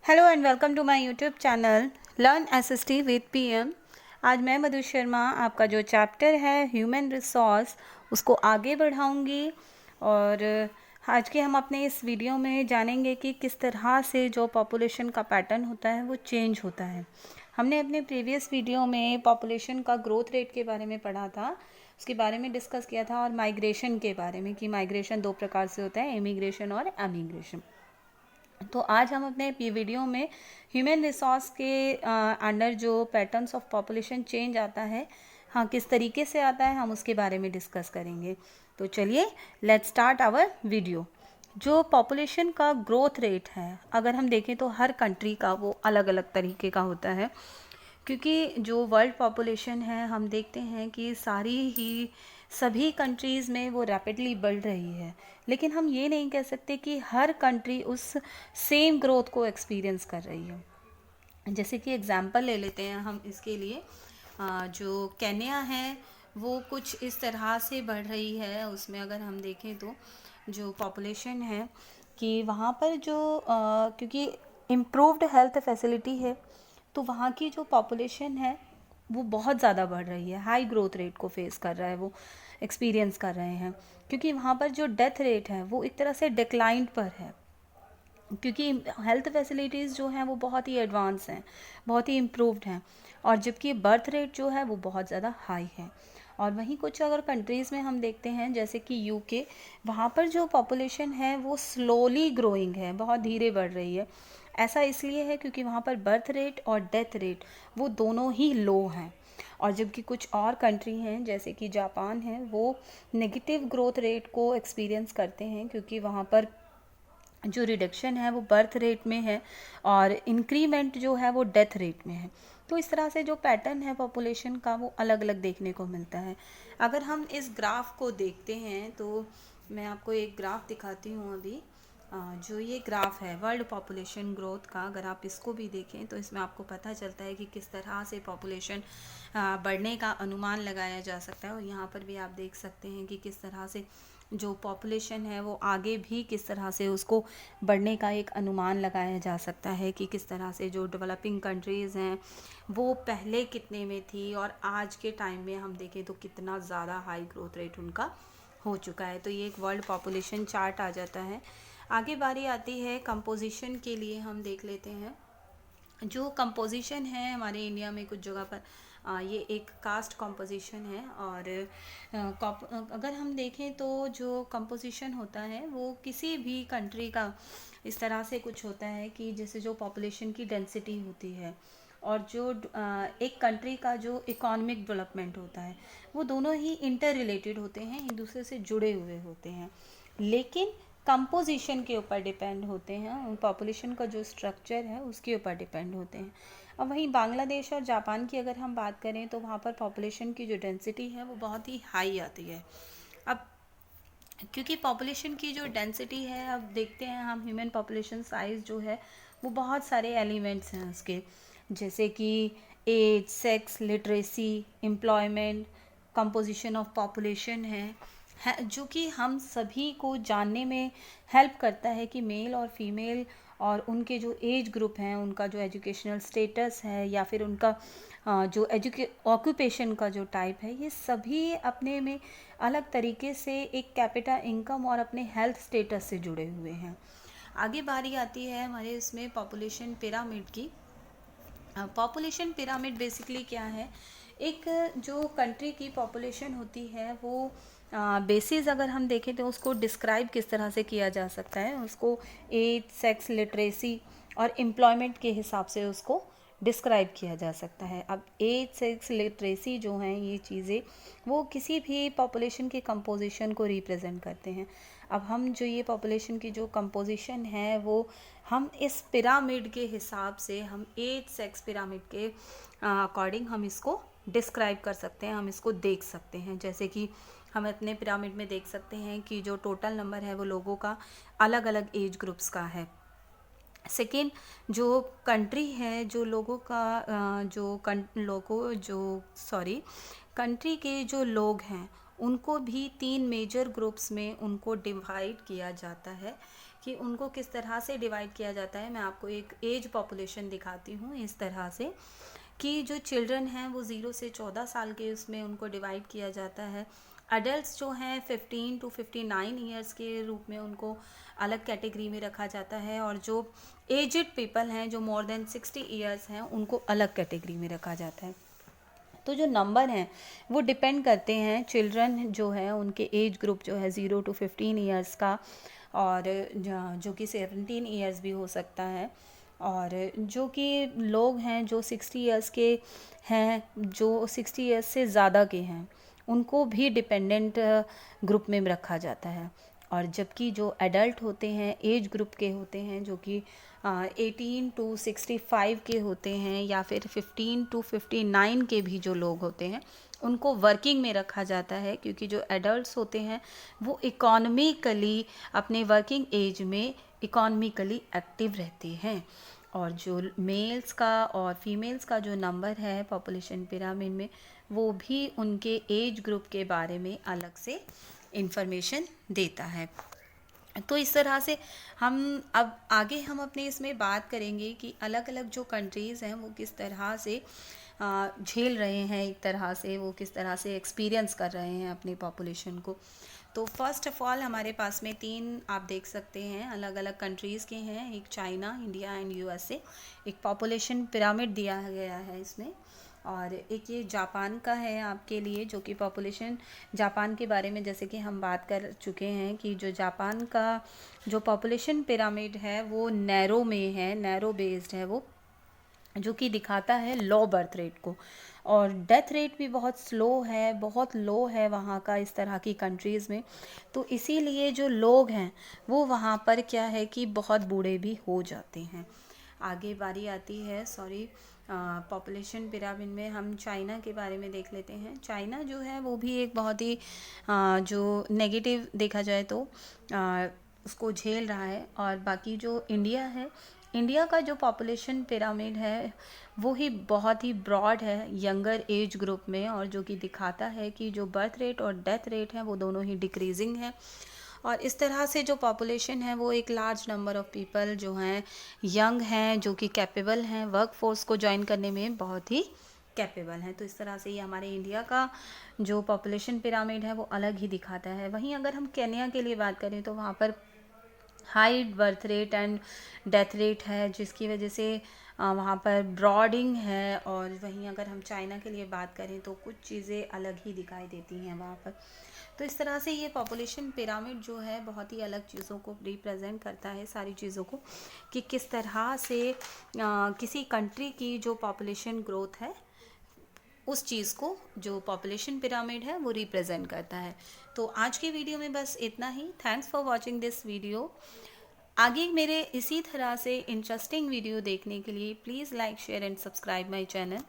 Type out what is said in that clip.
Hello and welcome to my YouTube channel learn SST with PM. आज मैं मधु शर्मा आपका जो चैप्टर है ह्यूमन रिसोर्स उसको आगे बढ़ाऊंगी। और आज के हम अपने इस वीडियो में जानेंगे कि किस तरह से जो पॉपुलेशन का पैटर्न होता है वो चेंज होता है। हमने अपने प्रीवियस वीडियो में पॉपुलेशन का ग्रोथ रेट के बारे में पढ़ा था, उसके बारे में डिस्कस किया था, और माइग्रेशन के बारे में कि माइग्रेशन दो प्रकार से होता है, इमिग्रेशन और एमिग्रेशन। तो आज हम अपने वीडियो में ह्यूमन रिसोर्स के अंडर जो पैटर्न्स ऑफ पॉपुलेशन चेंज आता है, हाँ किस तरीके से आता है, हम उसके बारे में डिस्कस करेंगे। तो चलिए लेट्स स्टार्ट आवर वीडियो। जो पॉपुलेशन का ग्रोथ रेट है, अगर हम देखें तो हर कंट्री का वो अलग अलग तरीके का होता है, क्योंकि जो वर्ल्ड पॉपुलेशन है हम देखते हैं कि सभी कंट्रीज़ में वो रैपिडली बढ़ रही है। लेकिन हम ये नहीं कह सकते कि हर कंट्री उस सेम ग्रोथ को एक्सपीरियंस कर रही है। जैसे कि एग्जांपल ले लेते हैं हम इसके लिए, जो केन्या है वो कुछ इस तरह से बढ़ रही है। उसमें अगर हम देखें तो जो पॉपुलेशन है कि वहाँ पर जो क्योंकि इम्प्रूव्ड हेल्थ फैसिलिटी है, तो वहाँ की जो पॉपुलेशन है वो बहुत ज़्यादा बढ़ रही है, हाई ग्रोथ रेट को फेस कर रहा है, वो एक्सपीरियंस कर रहे हैं। क्योंकि वहाँ पर जो डेथ रेट है वो एक तरह से डिक्लाइन पर है, क्योंकि हेल्थ फैसिलिटीज़ जो हैं वो बहुत ही एडवांस हैं, बहुत ही इम्प्रूव्ड हैं, और जबकि बर्थ रेट जो है वो बहुत ज़्यादा हाई है। और वहीं कुछ अगर कंट्रीज़ में हम देखते हैं जैसे कि यूके, वहाँ पर जो पॉपुलेशन है वो स्लोली ग्रोइंग है, बहुत धीरे बढ़ रही है। ऐसा इसलिए है क्योंकि वहाँ पर बर्थ रेट और डेथ रेट वो दोनों ही लो हैं। और जबकि कुछ और कंट्री हैं जैसे कि जापान है, वो नेगेटिव ग्रोथ रेट को एक्सपीरियंस करते हैं, क्योंकि वहाँ पर जो रिडक्शन है वो बर्थ रेट में है और इंक्रीमेंट जो है वो डेथ रेट में है। तो इस तरह से जो पैटर्न है पॉपुलेशन का वो अलग अलग देखने को मिलता है। अगर हम इस ग्राफ को देखते हैं तो मैं आपको एक ग्राफ दिखाती हूँ अभी। जो ये ग्राफ है वर्ल्ड पॉपुलेशन ग्रोथ का, अगर आप इसको भी देखें तो इसमें आपको पता चलता है कि किस तरह से पॉपुलेशन बढ़ने का अनुमान लगाया जा सकता है। और यहाँ पर भी आप देख सकते हैं कि किस तरह से जो पॉपुलेशन है वो आगे भी किस तरह से उसको बढ़ने का एक अनुमान लगाया जा सकता है, कि किस तरह से जो डेवलपिंग कंट्रीज़ हैं वो पहले कितने में थी और आज के टाइम में हम देखें तो कितना ज़्यादा हाई ग्रोथ रेट उनका हो चुका है। तो ये एक वर्ल्ड पॉपुलेशन चार्ट आ जाता है। आगे बारी आती है कंपोजिशन के लिए, हम देख लेते हैं जो कंपोजिशन है हमारे इंडिया में कुछ जगह पर ये एक कास्ट कंपोजिशन है। और अगर हम देखें तो जो कंपोजिशन होता है वो किसी भी कंट्री का इस तरह से कुछ होता है कि जैसे जो पॉपुलेशन की डेंसिटी होती है और जो एक कंट्री का जो इकोनॉमिक डेवलपमेंट होता है, वो दोनों ही इंटर रिलेटेड होते हैं, एक दूसरे से जुड़े हुए होते हैं, लेकिन कंपोजिशन के ऊपर डिपेंड होते हैं, पॉपुलेशन का जो स्ट्रक्चर है उसके ऊपर डिपेंड होते हैं। अब वहीं बांग्लादेश और जापान की अगर हम बात करें तो वहाँ पर पॉपुलेशन की जो डेंसिटी है वो बहुत ही हाई आती है। अब क्योंकि पॉपुलेशन की जो डेंसिटी है, अब देखते हैं हम ह्यूमन पॉपुलेशन साइज़ जो है वो बहुत सारे एलिमेंट्स हैं उसके, जैसे कि age, sex, literacy, employment, composition of population है जो कि हम सभी को जानने में हेल्प करता है कि मेल और फीमेल और उनके जो एज ग्रुप हैं, उनका जो एजुकेशनल स्टेटस है, या फिर उनका जो ऑक्यूपेशन का जो टाइप है, ये सभी अपने में अलग तरीके से एक कैपिटा इनकम और अपने हेल्थ स्टेटस से जुड़े हुए हैं। आगे बारी आती है हमारे इसमें पॉपुलेशन पिरामिड की। पॉपुलेशन पिरामिड बेसिकली क्या है, एक जो कंट्री की पॉपुलेशन होती है वो बेसिस अगर हम देखें तो उसको डिस्क्राइब किस तरह से किया जा सकता है, उसको एज, सेक्स, लिटरेसी और एम्प्लॉयमेंट के हिसाब से उसको डिस्क्राइब किया जा सकता है। अब एज, सेक्स, लिटरेसी जो हैं ये चीज़ें वो किसी भी पॉपुलेशन के कंपोजिशन को रिप्रेजेंट करते हैं। अब हम जो ये पॉपुलेशन की जो कंपोजिशन है वो हम इस पिरामिड के हिसाब से, हम एज सेक्स पिरामिड के अकॉर्डिंग हम इसको डिस्क्राइब कर सकते हैं, हम इसको देख सकते हैं। जैसे कि हम अपने पिरामिड में देख सकते हैं कि जो टोटल नंबर है वो लोगों का अलग अलग एज ग्रुप्स का है। सेकेंड, जो कंट्री है, जो लोगों का कंट्री के जो लोग हैं उनको भी 3 मेजर ग्रुप्स में उनको डिवाइड किया जाता है, कि उनको किस तरह से डिवाइड किया जाता है। मैं आपको एक एज पॉपुलेशन दिखाती हूँ इस तरह से कि जो चिल्ड्रन हैं वो 0 से 14 साल के उसमें उनको डिवाइड किया जाता है। अडल्ट्स जो हैं 15 टू 59 ईयर्स के रूप में उनको अलग कैटेगरी में रखा जाता है, और जो एजड पीपल हैं जो मोर देन 60 ईयर्स हैं उनको अलग कैटेगरी में रखा जाता है। तो जो नंबर हैं वो डिपेंड करते हैं चिल्ड्रन जो है उनके एज ग्रुप जो है 0 टू 15 ईयर्स का, और जो कि 17 ईयर्स भी हो सकता है, और जो कि लोग हैं जो 60 ईयर्स के हैं, जो 60 ईयर्स से ज़्यादा के हैं, उनको भी डिपेंडेंट ग्रुप में रखा जाता है। और जबकि जो एडल्ट होते हैं एज ग्रुप के होते हैं जो कि 18 टू 65 के होते हैं, या फिर 15 टू 59 के भी जो लोग होते हैं उनको वर्किंग में रखा जाता है, क्योंकि जो एडल्ट्स होते हैं वो इकोनॉमिकली अपने वर्किंग एज में इकोनॉमिकली एक्टिव रहते हैं। और जो मेल्स का और फीमेल्स का जो नंबर है पॉपुलेशन पिरामिड में, वो भी उनके एज ग्रुप के बारे में अलग से इंफॉर्मेशन देता है। तो इस तरह से हम अब आगे हम अपने इसमें बात करेंगे कि अलग अलग जो कंट्रीज़ हैं वो किस तरह से झेल रहे हैं, एक तरह से वो किस तरह से एक्सपीरियंस कर रहे हैं अपनी पॉपुलेशन को। तो फर्स्ट ऑफ ऑल हमारे पास में 3 आप देख सकते हैं अलग अलग कंट्रीज़ के हैं, एक चाइना, इंडिया एंड यूएसए। एक पॉपुलेशन पिरामिड दिया गया है इसमें, और एक ये जापान का है आपके लिए, जो कि पॉपुलेशन जापान के बारे में जैसे कि हम बात कर चुके हैं कि जो जापान का जो पॉपुलेशन पिरामिड है वो नैरो में है, नैरो बेस्ड है वो, जो कि दिखाता है लो बर्थ रेट को, और डेथ रेट भी बहुत स्लो है, बहुत लो है वहाँ का इस तरह की कंट्रीज़ में। तो इसीलिए जो लोग हैं वो वहाँ पर क्या है कि बहुत बूढ़े भी हो जाते हैं। आगे बारी आती है पॉपुलेशन पिरामिड में हम चाइना के बारे में देख लेते हैं। चाइना जो है वो भी एक बहुत ही जो नेगेटिव देखा जाए तो उसको झेल रहा है। और बाकी जो इंडिया है, इंडिया का जो पॉपुलेशन पिरामिड है वो ही बहुत ही ब्रॉड है यंगर एज ग्रुप में, और जो कि दिखाता है कि जो बर्थ रेट और डेथ रेट है वो दोनों ही डिक्रीजिंग है। और इस तरह से जो पॉपुलेशन है वो एक लार्ज नंबर ऑफ़ पीपल जो हैं यंग हैं, जो कि कैपेबल हैं, वर्क फोर्स को ज्वाइन करने में बहुत ही कैपेबल हैं। तो इस तरह से ये हमारे इंडिया का जो पॉपुलेशन पिरामिड है वो अलग ही दिखाता है। वहीं अगर हम केन्या के लिए बात करें तो वहाँ पर high birth rate and death rate है, जिसकी वजह से वहाँ पर ब्रॉडिंग है। और वहीं अगर हम चाइना के लिए बात करें तो कुछ चीज़ें अलग ही दिखाई देती हैं वहाँ पर। तो इस तरह से ये पॉपुलेशन पिरामिड जो है बहुत ही अलग चीज़ों को रिप्रेजेंट करता है, सारी चीज़ों को, कि किस तरह से किसी कंट्री की जो पॉपुलेशन ग्रोथ है उस चीज़ को जो पॉपुलेशन पिरामिड है वो रिप्रेजेंट करता है। तो आज की वीडियो में बस इतना ही। Thanks for watching this video. आगे मेरे इसी तरह से इंटरेस्टिंग वीडियो देखने के लिए please like, share and subscribe my channel.